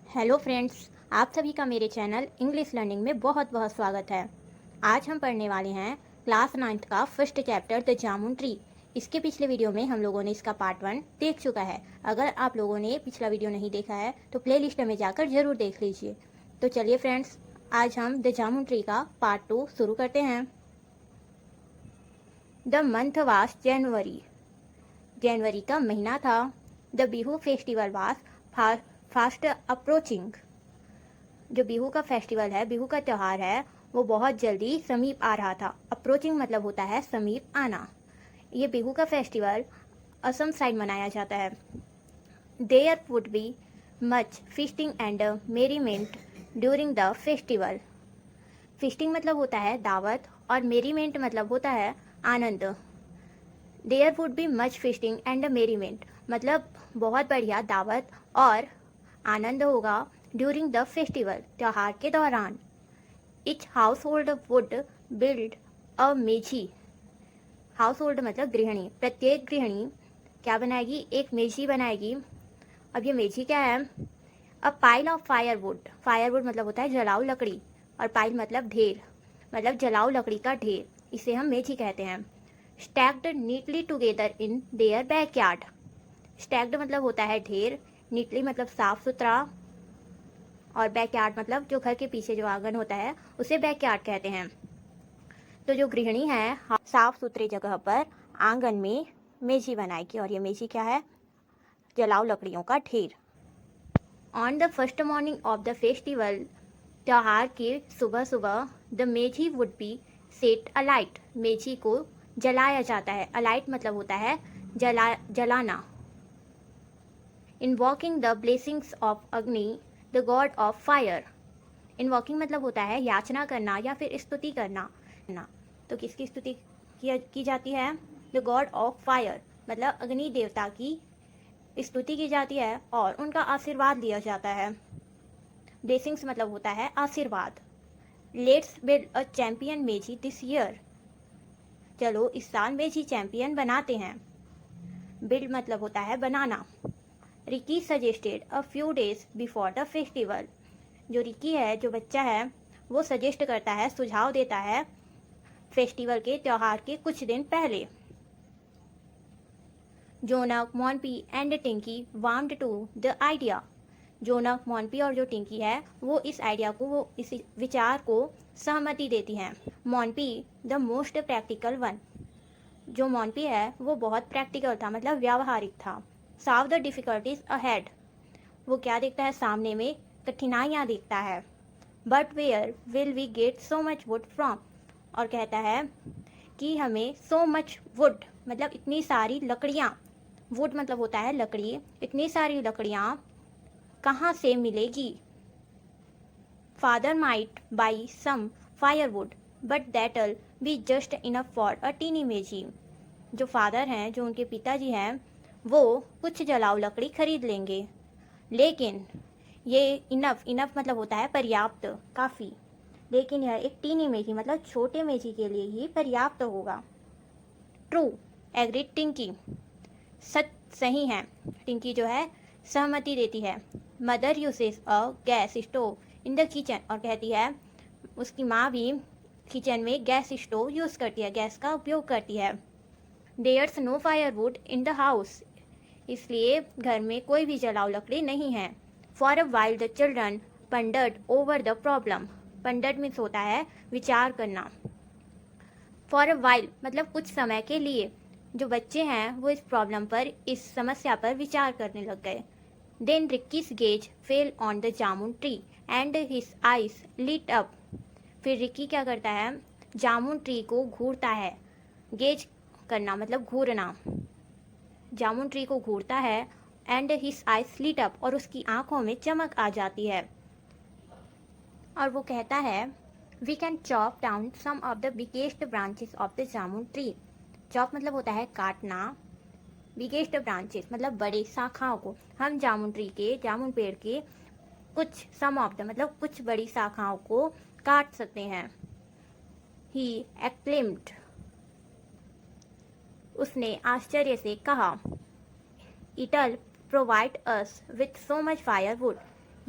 Hello friends, आप सभी का मेरे चैनल इंग्लिश लर्निंग में बहुत बहुत स्वागत है। आज हम पढ़ने वाले हैं क्लास 9th का first chapter the jamun tree. इसके पिछले वीडियो में हम लोगों ने इसका पार्ट 1 देख चुका है। अगर आप लोगों ने पिछला वीडियो नहीं देखा है तो प्लेलिस्ट में जाकर ज़रूर देख लीजिए। तो चलिए फ्रेंड्स, आज हम द जामुन ट्री का पार्ट 2 शुरू करते हैं। द मंथ वाज जनवरी। जनवरी का महीना था। The Bihu festival was fast approaching. जो बिहू का फेस्टिवल है, बिहू का त्यौहार है, वो बहुत जल्दी समीप आ रहा था। अप्रोचिंग मतलब होता है समीप आना। ये बिहू का फेस्टिवल असम साइड मनाया जाता है। There would be much feasting and merriment during the festival. Feasting मतलब होता है दावत और मेरीमेंट मतलब होता है आनंद। There would be much feasting and merriment मतलब बहुत बढ़िया दावत और आनंद होगा ड्यूरिंग द फेस्टिवल, त्यौहार के दौरान। Etch house hold would build a मेजी। हाउस होल्ड मतलब गृहिणी। प्रत्येक गृहिणी क्या बनाएगी? एक मेजी बनाएगी। अब ये मेजी क्या है? A pile of firewood. Firewood मतलब होता है जलाऊ लकड़ी, और पाइल मतलब ढेर, मतलब जलाऊ लकड़ी का ढेर। इसे हम मेजी कहते हैं। Stacked neatly together in their backyard. Stacked मतलब होता है ढेर, नीटली मतलब साफ सुथरा, और बैकयार्ड मतलब जो घर के पीछे जो आंगन होता है उसे बैकयार्ड कहते हैं। तो जो गृहिणी है साफ सुथरे जगह पर आंगन में मेजी बनाएगी, और ये मेजी क्या है? जलाऊ लकड़ियों का ढेर। On the first morning of the festival, त्योहार के सुबह सुबह, द मेजी वुड बी सेट अलाइट। मेजी को जलाया जाता है। अलाइट मतलब होता है जलाना। इनवॉकिंग द ब्लेसिंग्स ऑफ अग्नि the God of fire. Invoking मतलब होता है याचना करना या फिर स्तुति करना। तो किसकी स्तुति की जाती है? द गॉड ऑफ फायर मतलब अग्नि देवता की स्तुति की जाती है और उनका आशीर्वाद लिया जाता है। ब्लेसिंग्स मतलब होता है आशीर्वाद। लेट्स बिल्ड अ चैंपियन मेजी दिस ईयर। चलो इस साल मेजी चैंपियन बनाते हैं। बिल्ड मतलब होता है बनाना। Ricky suggested a few days before the festival. जो रिकी है, जो बच्चा है, वो सजेस्ट करता है, सुझाव देता है फेस्टिवल के, त्यौहार के कुछ दिन पहले। Jonak, Monpi and Tinki warmed to the idea. Jonak, Monpi और जो टिंकी है वो इस आइडिया को, वो इस विचार को सहमति देती हैं। मॉन्पी द मोस्ट प्रैक्टिकल वन। जो मॉन्पी है वो बहुत प्रैक्टिकल था, मतलब व्यावहारिक था। Solve the difficulties ahead. वो क्या देखता है? सामने में कठिनाइयाँ देखता है। But where will we get so much wood from. और कहता है कि हमें सो मच वुड मतलब इतनी सारी लकड़ियाँ, वुड मतलब होता है लकड़ी, इतनी सारी लकड़ियाँ कहाँ से मिलेगी? Father might buy some firewood but that'll be just enough for a tiny meji. जो फादर हैं, जो उनके पिताजी हैं, वो कुछ जलाऊ लकड़ी खरीद लेंगे, लेकिन ये इनफ मतलब होता है पर्याप्त, काफ़ी, लेकिन यह एक टीनी मेजी मतलब छोटे मेजी के लिए ही पर्याप्त होगा। ट्रू एग्रीड टिंकी। सही है। टिंकी जो है सहमति देती है। Mother uses a gas stove in the kitchen. और कहती है उसकी माँ भी किचन में गैस स्टोव यूज़ करती है, गैस का उपयोग करती है। There's no firewood in the house. इसलिए घर में कोई भी जलाऊ लकड़ी नहीं है। For a while the children pondered over the problem. Pondered means होता है विचार करना। फॉर अ वाइल मतलब कुछ समय के लिए। जो बच्चे हैं वो इस प्रॉब्लम पर, इस समस्या पर विचार करने लग गए। Then Ricky's gaze fell on the jamun tree and his eyes lit up. फिर रिक्की क्या करता है? जामुन ट्री को घूरता है। गेज करना मतलब घूरना। जामुन ट्री को घूरता है। And his eyes lit up और उसकी आंखों में चमक आ जाती है, और वो कहता है we can chop down some of the biggest branches of the jamun tree. Chop मतलब होता है काटना, बिगेस्ट ब्रांचेस मतलब बड़ी शाखाओं को। हम जामुन ट्री के, जामुन पेड़ के कुछ, सम ऑफ द मतलब कुछ बड़ी शाखाओं को काट सकते हैं। He exclaimed. उसने आश्चर्य से कहा। It'll provide us with so much firewood.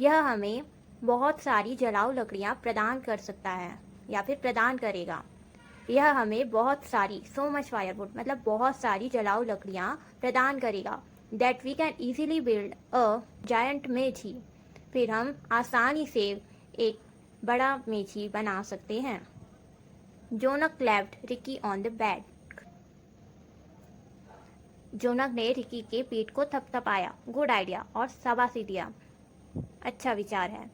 यह हमें बहुत सारी जलाऊ लकड़ियाँ प्रदान कर सकता है या फिर प्रदान करेगा। यह हमें बहुत सारी सो मच फायरवुड मतलब बहुत सारी जलाऊ लकड़ियाँ प्रदान करेगा। That we can easily build a giant meji, फिर हम आसानी से एक बड़ा मेजी बना सकते हैं। Jonak clapped Ricky on the back, Jonak ने रिकी के पीठ को थपथपाया। गुड आइडिया, और शाबाशी दिया, अच्छा विचार है।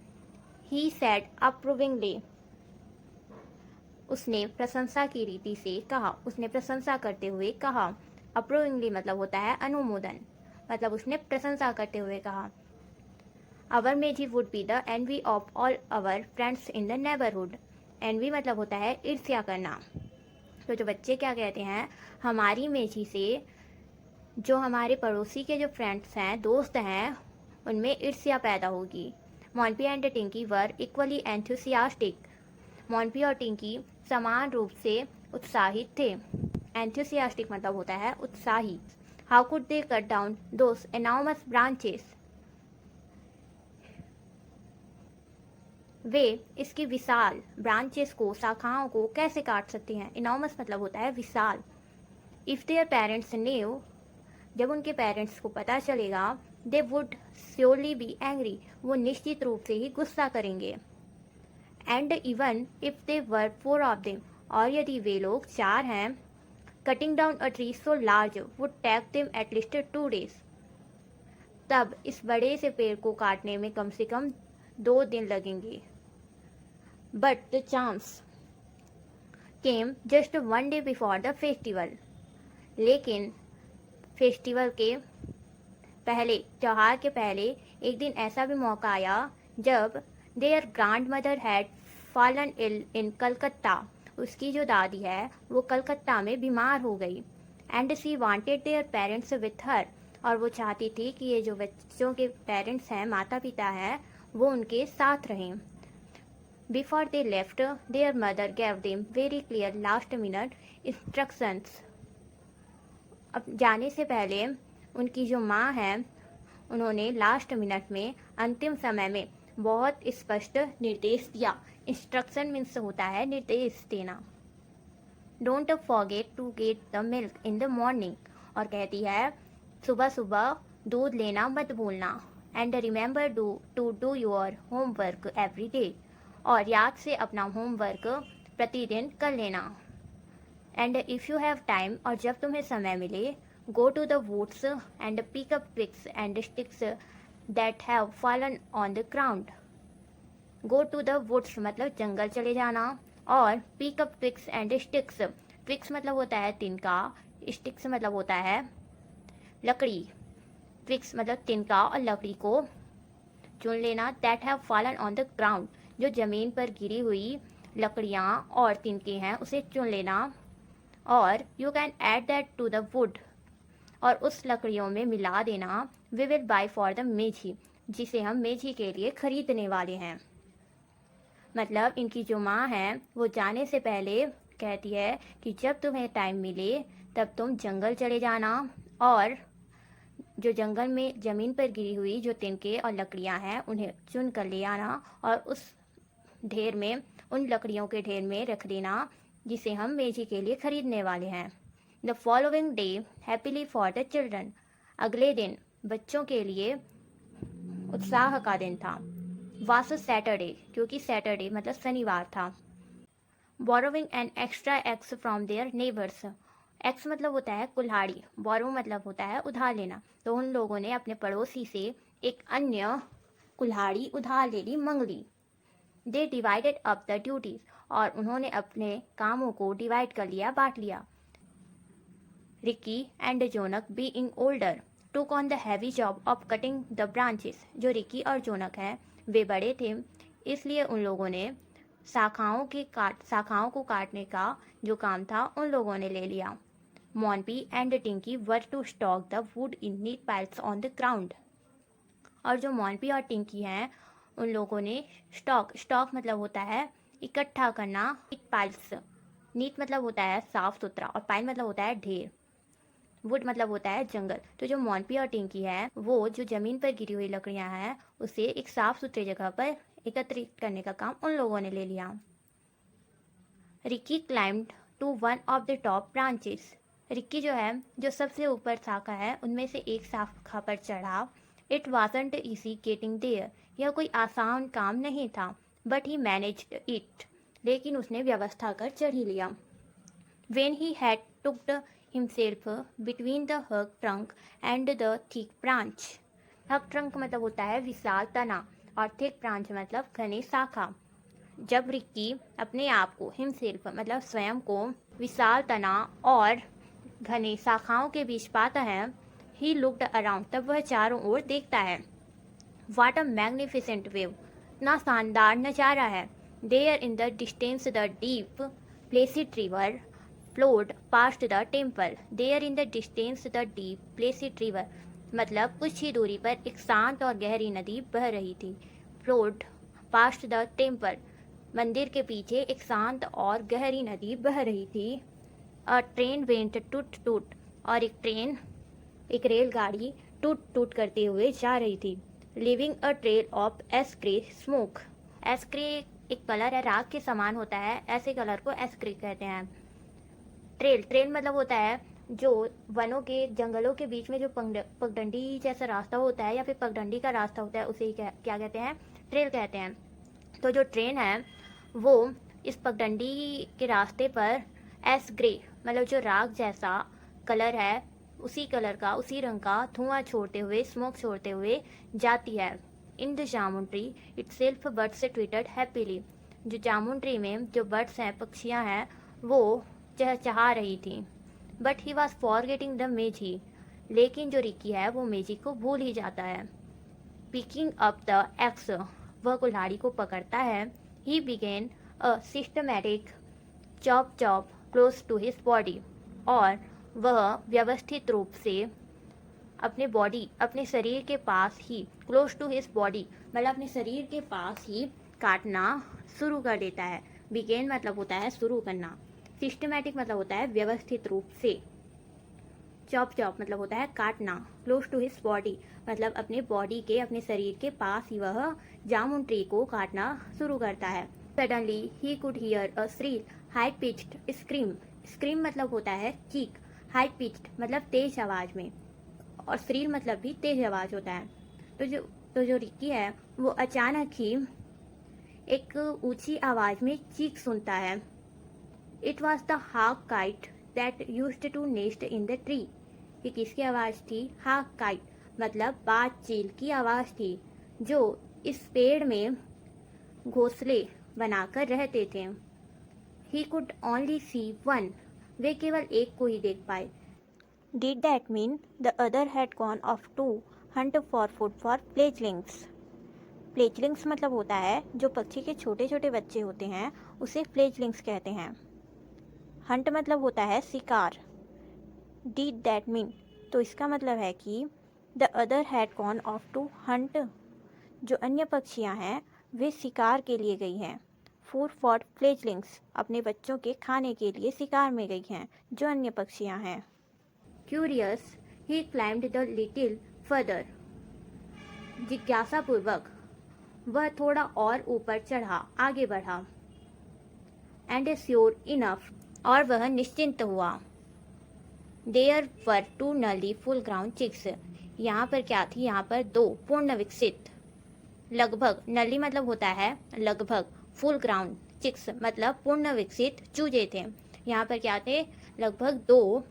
ही सेड अप्रूविंगली, उसने प्रशंसा की रीति से कहा, उसने प्रशंसा करते हुए कहा। अप्रूविंगली मतलब होता है अनुमोदन, मतलब उसने प्रशंसा करते हुए कहा। Our meji would be the envy of all our friends in the neighbourhood. Envy मतलब होता है ईर्ष्या करना। तो जो बच्चे क्या कहते हैं, हमारी मेजी से जो हमारे पड़ोसी के जो फ्रेंड्स हैं, दोस्त हैं, उनमें ईर्ष्या पैदा होगी। Monpi and Tinki were equally enthusiastic, Monpi और टिंकी समान रूप से उत्साहित थे। एंथुसियास्टिक मतलब होता है उत्साही। How could they cut down those enormous branches, वे इसकी विशाल ब्रांचेस को, शाखाओं को कैसे काट सकते हैं। इनॉर्मस मतलब होता है विशाल। इफ़ देयर पेरेंट्स न्यू, जब उनके पेरेंट्स को पता चलेगा, they would surely be angry, वो निश्चित रूप से ही गुस्सा करेंगे। And even if they were 4 of them, और यदि वे लोग 4 हैं, cutting down a tree so large would take them at least 2 days, तब इस बड़े से पेड़ को काटने में कम से कम 2 दिन लगेंगे। But the chance came just 1 day before the festival, लेकिन फेस्टिवल के पहले, त्यौहार के पहले एक दिन ऐसा भी मौका आया जब their grandmother had fallen ill in Calcutta, उसकी जो दादी है वो कलकत्ता में बीमार हो गई। And she wanted their parents with her, और वो चाहती थी कि ये जो बच्चों के पेरेंट्स हैं, माता पिता हैं, वो उनके साथ रहें। Before they left there mother gave them very clear last minute instructions, अब जाने से पहले उनकी जो माँ है, उन्होंने लास्ट मिनट में, अंतिम समय में बहुत स्पष्ट निर्देश दिया। इंस्ट्रक्शन मीन्स होता है निर्देश देना। Don't forget to get the milk in the morning, और कहती है सुबह सुबह दूध लेना मत भूलना। And remember to do your homework every day, और याद से अपना होमवर्क प्रतिदिन कर लेना। And if you have time, और जब तुम्हें समय मिले, go to the woods and pick up twigs and sticks that have fallen on the ground. Go to the woods मतलब जंगल चले जाना, और pick up twigs and sticks, twigs मतलब होता है तिनका, स्टिक्स मतलब होता है लकड़ी। ट्विग्स मतलब तिनका और लकड़ी को चुन लेना। That have fallen on the ground, जो ज़मीन पर गिरी हुई लकड़ियाँ और तिनके हैं उसे चुन लेना। और you can add that to the wood, और उस लकड़ियों में मिला देना। We will buy for the meji, जिसे हम मेजी के लिए खरीदने वाले हैं। मतलब इनकी जो माँ है वो जाने से पहले कहती है कि जब तुम्हें टाइम मिले तब तुम जंगल चले जाना, और जो जंगल में ज़मीन पर गिरी हुई जो तिनके और लकड़ियाँ हैं उन्हें चुन कर ले आना, और उस ढेर में, उन लकड़ियों के ढेर में रख देना जिसे हम मेजी के लिए खरीदने वाले हैं। The following day happily for the children, अगले दिन बच्चों के लिए उत्साह का दिन था। वास सैटरडे, क्योंकि सैटरडे मतलब शनिवार था। Borrowing an extra axe from their neighbours, axe मतलब होता है कुल्हाड़ी, बोरो मतलब होता है उधार लेना। तो उन लोगों ने अपने पड़ोसी से एक अन्य कुल्हाड़ी उधार ले ली, मंग ली। They divided up the duties, और उन्होंने अपने कामों को डिवाइड कर लिया, बांट लिया। Ricky and Jonak being older took on the heavy job of cutting the branches, जो रिकी और जोनक हैं वे बड़े थे, इसलिए उन लोगों ने शाखाओं को काटने का जो काम था उन लोगों ने ले लिया। Monpi and Tinki were to stack the wood in neat piles on the ground, और जो मॉन्पी और टिंकी हैं उन लोगों ने स्टॉक मतलब होता है इकट्ठा करना, नीट पाइल्स, नीट मतलब होता है साफ सुथरा, और पाइल मतलब होता है ढेर। वुड मतलब होता है जंगल। तो जो मॉन्पी और टिंकी है वो जो ज़मीन पर गिरी हुई लकड़ियाँ हैं उसे एक साफ सुथरी जगह पर एकत्रित करने का काम उन लोगों ने ले लिया। Rikki climbed to one of the top branches. Rikki जो है जो सबसे ऊपर शाखा है उनमें से एक शाखा पर चढ़ा। It wasn't easy getting there. यह कोई आसान काम नहीं था, बट ही मैनेज्ड इट। लेकिन उसने व्यवस्था कर चढ़ ही लिया। When he had tucked himself between the hug trunk and the thick branch. Hug trunk मतलब होता है विशाल तना और थिक ब्रांच मतलब घनी शाखा। जब रिक्की अपने आप को हिमसेल्फ मतलब स्वयं को विशाल तना और घनी शाखाओं के बीच पाता है, ही लुक्ड अराउंड, तब वह चारों ओर देखता है। वाट अ मैग्निफिसेंट वेव, इतना शानदार नजारा है। There in the distance the deep placid river flowed past the temple. There in the distance the deep placid river मतलब कुछ ही दूरी पर एक शांत और गहरी नदी बह रही थी। फ्लोड पास्ट द टेम्पल मंदिर के पीछे एक शांत और गहरी नदी बह रही थी। अ ट्रेन वेंट टूट टूट और एक रेलगाड़ी टूट टूट करते हुए जा रही थी। Leaving a trail of ash grey smoke. Ash grey एक कलर है, राख के समान होता है, ऐसे कलर को एस्क्रे कहते हैं। ट्रेल मतलब होता है जो वनों के जंगलों के बीच में जो पगडंडी जैसा रास्ता होता है या फिर पगडंडी का रास्ता होता है उसे ही क्या कहते हैं, ट्रेल कहते हैं। तो जो ट्रेन है वो इस पगडंडी के रास्ते पर एस ग्रे मतलब जो राख जैसा कलर है उसी कलर का उसी रंग का धुआं छोड़ते हुए स्मोक छोड़ते हुए जाती है। In the jamun tree itself birds twittered happily. जो जामुन ट्री में जो बर्ड्स हैं पक्षियाँ हैं वो चहचहा रही थी। But he was forgetting the meji. लेकिन जो रिकी है वो मेजी को भूल ही जाता है। पिकिंग अप द एक्स वह कुल्हाड़ी को पकड़ता है। He began a systematic chop chop close to his body और वह व्यवस्थित रूप से अपने शरीर के पास ही क्लोज टू हिज बॉडी मतलब अपने शरीर के पास ही काटना शुरू कर देता है। बिगेन मतलब होता है शुरू करना। सिस्टमैटिक मतलब होता है व्यवस्थित रूप से। चॉप चॉप मतलब होता है काटना। क्लोज टू हिज बॉडी मतलब अपने बॉडी के अपने शरीर के पास ही वह जामुन ट्री को काटना शुरू करता है। Suddenly he could hear a Srila high pitched scream. Scream मतलब होता है चीख, हाई पिच्ड मतलब तेज आवाज में, और श्रील मतलब भी तेज आवाज होता है। तो जो रिक्की है वो अचानक ही एक ऊंची आवाज में चीख सुनता है। It was the hawk kite that used to nest in the tree. ये किसकी आवाज़ थी? हाक काइट मतलब बाज चील की आवाज़ थी जो इस पेड़ में घोंसले बनाकर रहते थे। He could only see one. वे केवल एक को ही देख पाए। Did that mean the other had gone off to hunt for food for fledglings. Fledglings मतलब होता है जो पक्षी के छोटे छोटे बच्चे होते हैं उसे फ्लेजलिंग्स कहते हैं। हंट मतलब होता है शिकार। डिड दैट मीन तो इसका मतलब है कि the other had gone off to hunt जो अन्य पक्षियां हैं वे शिकार के लिए गई हैं। फूड फॉर फ्लेजलिंग्स अपने बच्चों के खाने के लिए शिकार में गई हैं जो अन्य पक्षियां हैं। Curious he climbed the little further. जिज्ञासापूर्वक वह थोड़ा और ऊपर चढ़ा, आगे बढ़ा। एंड श्योर इनफ और वह निश्चिंत हुआ। देयर वर टू नली फुल ग्राउंड चिक्स। यहाँ पर क्या थी? यहाँ पर दो पूर्ण विकसित लगभग, नली मतलब होता है लगभग, फुल ग्राउंड चिक्स मतलब पूर्ण विकसित चूजे थे। यहाँ पर क्या थे? लगभग दो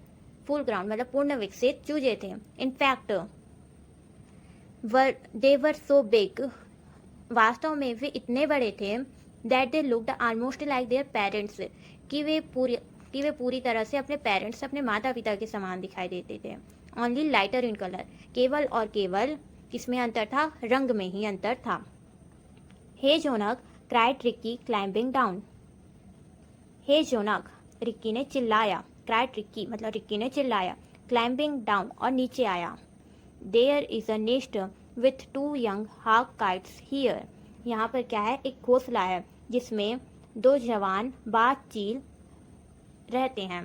फुल ग्राउंड मतलब पूर्ण विकसित चूजे थे। In fact they were so big, वास्तव में वे इतने बड़े थे, that they looked almost like their parents, कि वे पूरी तरह से अपने पेरेंट्स अपने माता पिता के समान दिखाई देते थे। ओनली लाइटर इन कलर, केवल और केवल किसमें अंतर था? रंग में ही अंतर था। हे जोनक क्राइड रिक्की क्लाइंबिंग डाउन। हे जोनक रिक्की ने चिल्लाया। क्राइड रिक्की मतलब रिक्की ने चिल्लाया। क्लाइंबिंग डाउन और नीचे आया। There is a nest with two young hawk kites here. यहाँ पर क्या है? एक घोंसला है जिसमें दो जवान बाज चील रहते हैं।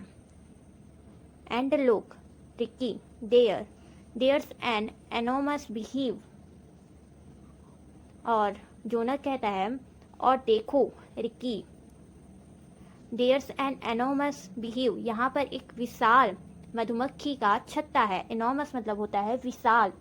And look Ricky, there's an enormous beehive. और जोनक कहता है, और देखो Ricky, there's an enormous beehive, यहाँ पर एक विशाल मधुमक्खी का छत्ता है। एनोमस मतलब होता है विशाल,